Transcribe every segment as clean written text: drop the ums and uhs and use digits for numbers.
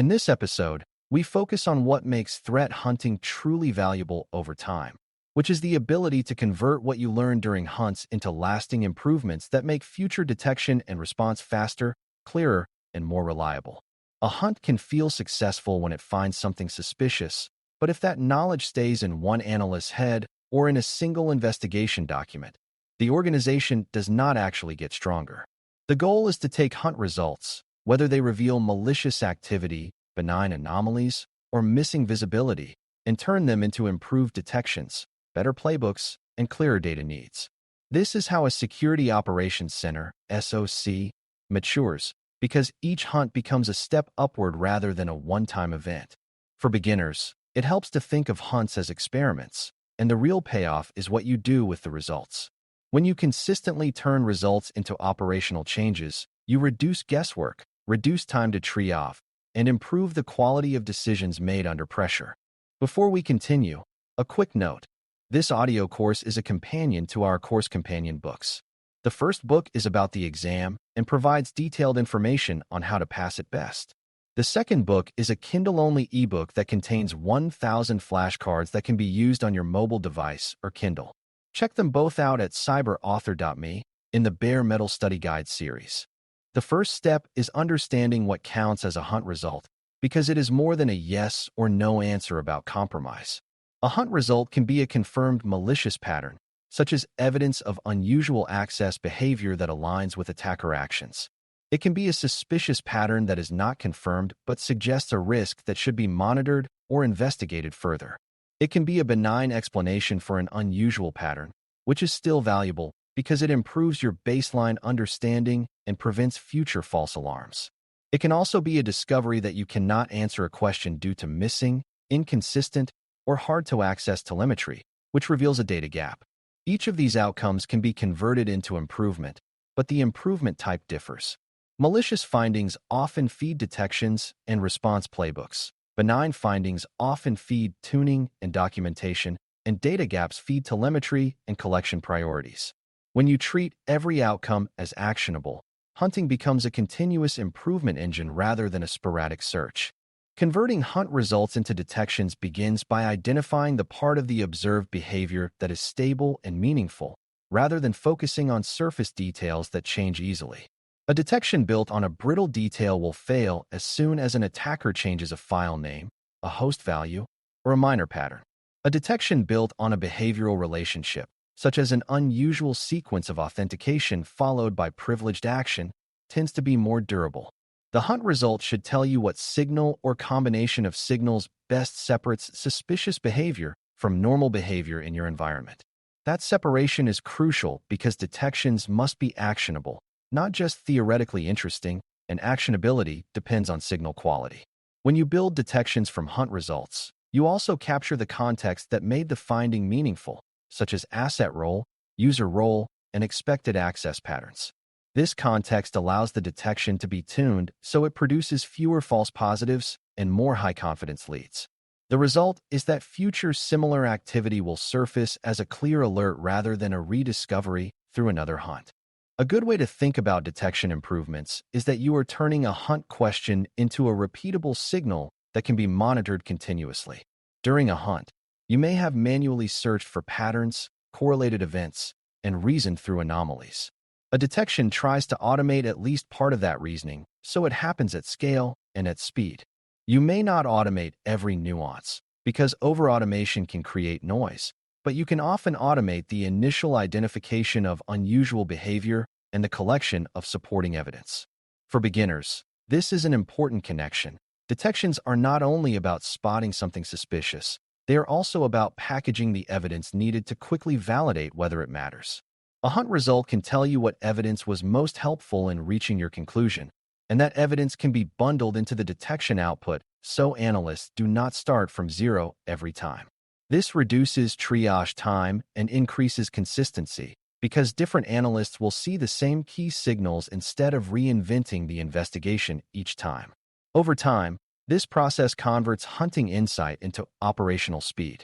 In this episode, we focus on what makes threat hunting truly valuable over time, which is the ability to convert what you learn during hunts into lasting improvements that make future detection and response faster, clearer, and more reliable. A hunt can feel successful when it finds something suspicious, but if that knowledge stays in one analyst's head or in a single investigation document, the organization does not actually get stronger. The goal is to take hunt results, whether they reveal malicious activity, benign anomalies, or missing visibility, and turn them into improved detections, better playbooks, and clearer data needs. This is how a Security Operations Center, SOC, matures, because each hunt becomes a step upward rather than a one-time event. For beginners, it helps to think of hunts as experiments, and the real payoff is what you do with the results. When you consistently turn results into operational changes, you reduce guesswork, reduce time to triage, and improve the quality of decisions made under pressure. Before we continue, a quick note. This audio course is a companion to our course companion books. The first book is about the exam and provides detailed information on how to pass it best. The second book is a Kindle-only ebook that contains 1,000 flashcards that can be used on your mobile device or Kindle. Check them both out at cyber.author.me in the Bare Metal Study Guide series. The first step is understanding what counts as a hunt result, because it is more than a yes or no answer about compromise. A hunt result can be a confirmed malicious pattern, such as evidence of unusual access behavior that aligns with attacker actions. It can be a suspicious pattern that is not confirmed but suggests a risk that should be monitored or investigated further. It can be a benign explanation for an unusual pattern, which is still valuable because it improves your baseline understanding and prevents future false alarms. It can also be a discovery that you cannot answer a question due to missing, inconsistent, or hard-to-access telemetry, which reveals a data gap. Each of these outcomes can be converted into improvement, but the improvement type differs. Malicious findings often feed detections and response playbooks. Benign findings often feed tuning and documentation, and data gaps feed telemetry and collection priorities. When you treat every outcome as actionable, hunting becomes a continuous improvement engine rather than a sporadic search. Converting hunt results into detections begins by identifying the part of the observed behavior that is stable and meaningful, rather than focusing on surface details that change easily. A detection built on a brittle detail will fail as soon as an attacker changes a file name, a host value, or a minor pattern. A detection built on a behavioral relationship, such as an unusual sequence of authentication followed by privileged action, tends to be more durable. The hunt result should tell you what signal or combination of signals best separates suspicious behavior from normal behavior in your environment. That separation is crucial because detections must be actionable, not just theoretically interesting, and actionability depends on signal quality. When you build detections from hunt results, you also capture the context that made the finding meaningful, such as asset role, user role, and expected access patterns. This context allows the detection to be tuned so it produces fewer false positives and more high-confidence leads. The result is that future similar activity will surface as a clear alert rather than a rediscovery through another hunt. A good way to think about detection improvements is that you are turning a hunt question into a repeatable signal that can be monitored continuously. During a hunt, you may have manually searched for patterns, correlated events, and reasoned through anomalies. A detection tries to automate at least part of that reasoning, so it happens at scale and at speed. You may not automate every nuance, because over-automation can create noise, but you can often automate the initial identification of unusual behavior and the collection of supporting evidence. For beginners, this is an important connection. Detections are not only about spotting something suspicious, they are also about packaging the evidence needed to quickly validate whether it matters. A hunt result can tell you what evidence was most helpful in reaching your conclusion, and that evidence can be bundled into the detection output so analysts do not start from zero every time. This reduces triage time and increases consistency because different analysts will see the same key signals instead of reinventing the investigation each time. Over time, this process converts hunting insight into operational speed.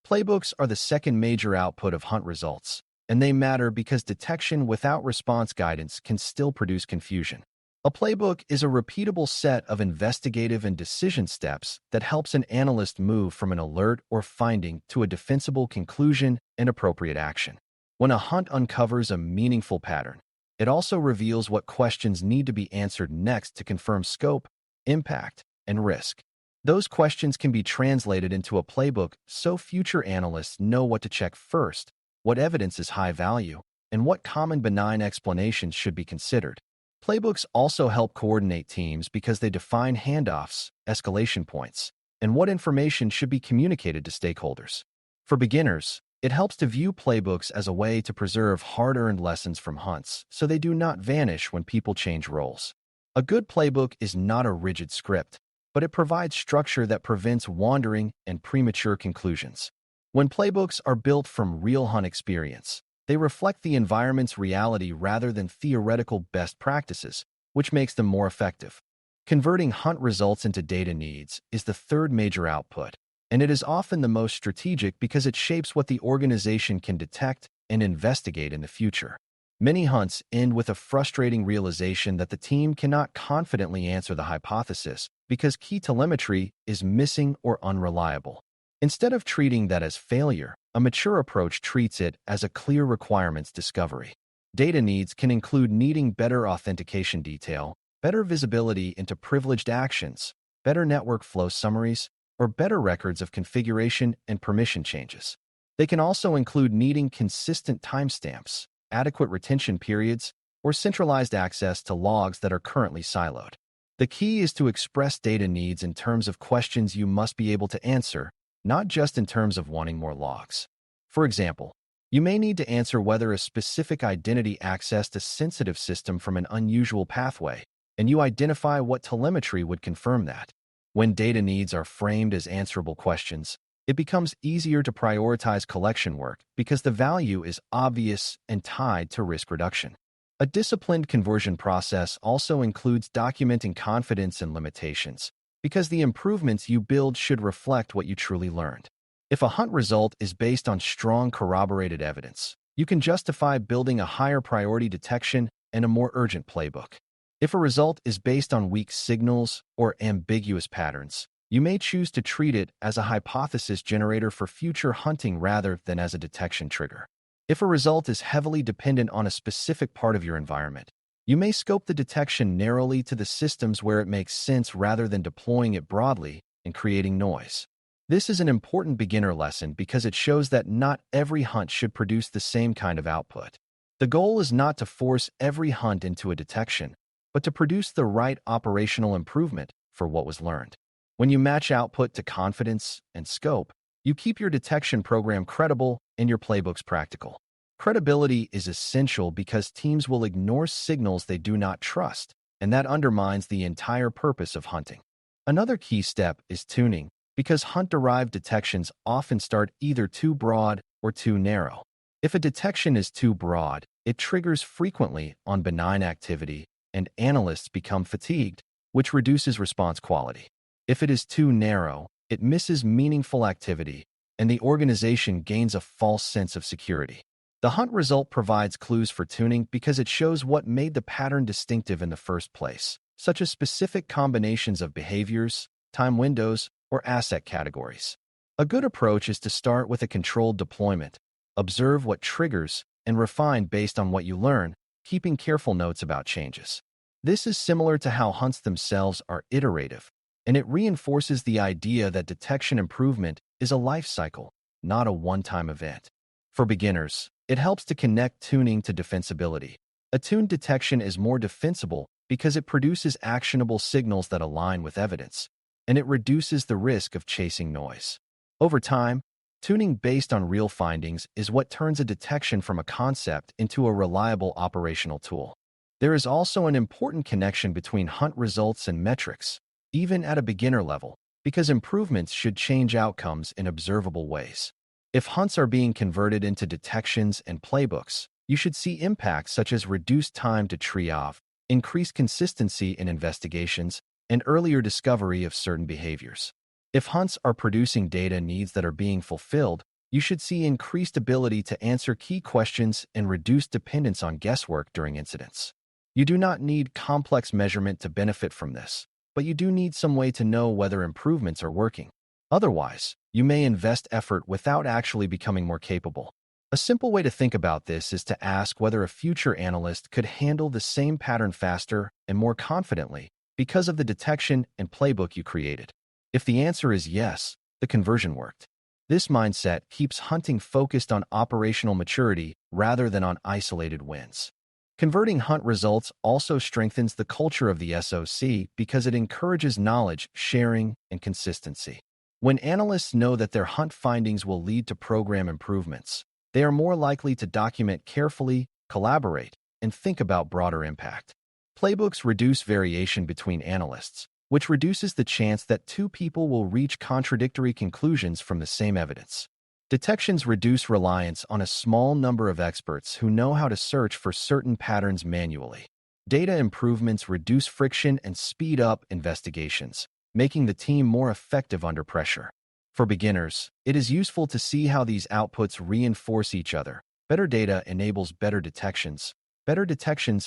Playbooks are the second major output of hunt results, and they matter because detection without response guidance can still produce confusion. A playbook is a repeatable set of investigative and decision steps that helps an analyst move from an alert or finding to a defensible conclusion and appropriate action. When a hunt uncovers a meaningful pattern, it also reveals what questions need to be answered next to confirm scope, impact, and risk. Those questions can be translated into a playbook so future analysts know what to check first, what evidence is high value, and what common benign explanations should be considered. Playbooks also help coordinate teams because they define handoffs, escalation points, and what information should be communicated to stakeholders. For beginners, it helps to view playbooks as a way to preserve hard-earned lessons from hunts so they do not vanish when people change roles. A good playbook is not a rigid script, but it provides structure that prevents wandering and premature conclusions. When playbooks are built from real hunt experience, they reflect the environment's reality rather than theoretical best practices, which makes them more effective. Converting hunt results into data needs is the third major output, and it is often the most strategic because it shapes what the organization can detect and investigate in the future. Many hunts end with a frustrating realization that the team cannot confidently answer the hypothesis because key telemetry is missing or unreliable. Instead of treating that as failure, a mature approach treats it as a clear requirements discovery. Data needs can include needing better authentication detail, better visibility into privileged actions, better network flow summaries, or better records of configuration and permission changes. They can also include needing consistent timestamps, adequate retention periods, or centralized access to logs that are currently siloed. The key is to express data needs in terms of questions you must be able to answer, not just in terms of wanting more logs. For example, you may need to answer whether a specific identity accessed a sensitive system from an unusual pathway, and you identify what telemetry would confirm that. When data needs are framed as answerable questions, it becomes easier to prioritize collection work because the value is obvious and tied to risk reduction. A disciplined conversion process also includes documenting confidence and limitations, because the improvements you build should reflect what you truly learned. If a hunt result is based on strong corroborated evidence, you can justify building a higher priority detection and a more urgent playbook. If a result is based on weak signals or ambiguous patterns, you may choose to treat it as a hypothesis generator for future hunting rather than as a detection trigger. If a result is heavily dependent on a specific part of your environment, you may scope the detection narrowly to the systems where it makes sense rather than deploying it broadly and creating noise. This is an important beginner lesson because it shows that not every hunt should produce the same kind of output. The goal is not to force every hunt into a detection, but to produce the right operational improvement for what was learned. When you match output to confidence and scope, you keep your detection program credible and your playbooks practical. Credibility is essential because teams will ignore signals they do not trust, and that undermines the entire purpose of hunting. Another key step is tuning, because hunt-derived detections often start either too broad or too narrow. If a detection is too broad, it triggers frequently on benign activity, and analysts become fatigued, which reduces response quality. If it is too narrow, it misses meaningful activity, and the organization gains a false sense of security. The hunt result provides clues for tuning because it shows what made the pattern distinctive in the first place, such as specific combinations of behaviors, time windows, or asset categories. A good approach is to start with a controlled deployment, observe what triggers, and refine based on what you learn, keeping careful notes about changes. This is similar to how hunts themselves are iterative, and it reinforces the idea that detection improvement is a life cycle, not a one-time event. For beginners, it helps to connect tuning to defensibility. A tuned detection is more defensible because it produces actionable signals that align with evidence, and it reduces the risk of chasing noise. Over time, tuning based on real findings is what turns a detection from a concept into a reliable operational tool. There is also an important connection between hunt results and metrics, even at a beginner level, because improvements should change outcomes in observable ways. If hunts are being converted into detections and playbooks, you should see impacts such as reduced time to triage, increased consistency in investigations, and earlier discovery of certain behaviors. If hunts are producing data needs that are being fulfilled, you should see increased ability to answer key questions and reduce dependence on guesswork during incidents. You do not need complex measurement to benefit from this, but you do need some way to know whether improvements are working. Otherwise, you may invest effort without actually becoming more capable. A simple way to think about this is to ask whether a future analyst could handle the same pattern faster and more confidently because of the detection and playbook you created. If the answer is yes, the conversion worked. This mindset keeps hunting focused on operational maturity rather than on isolated wins. Converting hunt results also strengthens the culture of the SOC because it encourages knowledge, sharing, and consistency. When analysts know that their hunt findings will lead to program improvements, they are more likely to document carefully, collaborate, and think about broader impact. Playbooks reduce variation between analysts, which reduces the chance that two people will reach contradictory conclusions from the same evidence. Detections reduce reliance on a small number of experts who know how to search for certain patterns manually. Data improvements reduce friction and speed up investigations, making the team more effective under pressure. For beginners, it is useful to see how these outputs reinforce each other. Better data enables better detections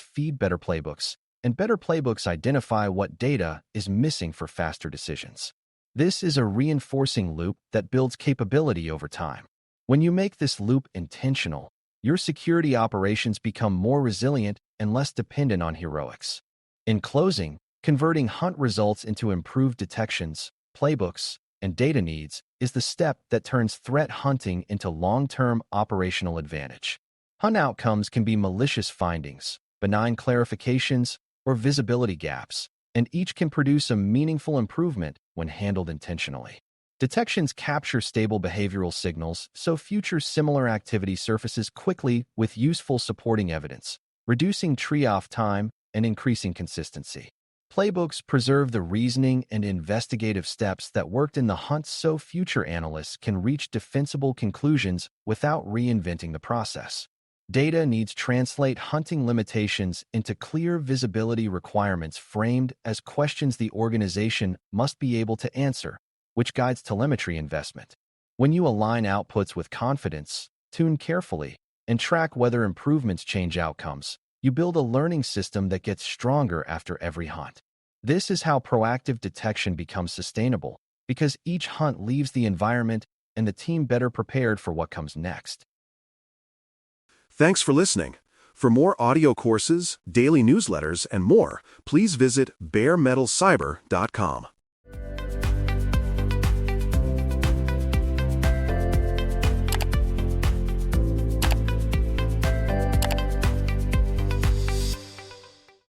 feed better playbooks, and better playbooks identify what data is missing for faster decisions. This is a reinforcing loop that builds capability over time. When you make this loop intentional, your security operations become more resilient and less dependent on heroics. In closing, converting hunt results into improved detections, playbooks, and data needs is the step that turns threat hunting into long-term operational advantage. Hunt outcomes can be malicious findings, benign clarifications, or visibility gaps, and each can produce a meaningful improvement when handled intentionally. Detections capture stable behavioral signals so future similar activity surfaces quickly with useful supporting evidence, reducing tree-off time and increasing consistency. Playbooks preserve the reasoning and investigative steps that worked in the hunt so future analysts can reach defensible conclusions without reinventing the process. Data needs translate hunting limitations into clear visibility requirements framed as questions the organization must be able to answer, which guides telemetry investment. When you align outputs with confidence, tune carefully, and track whether improvements change outcomes, you build a learning system that gets stronger after every hunt. This is how proactive detection becomes sustainable, because each hunt leaves the environment and the team better prepared for what comes next. Thanks for listening. For more audio courses, daily newsletters, and more, please visit BareMetalCyber.com.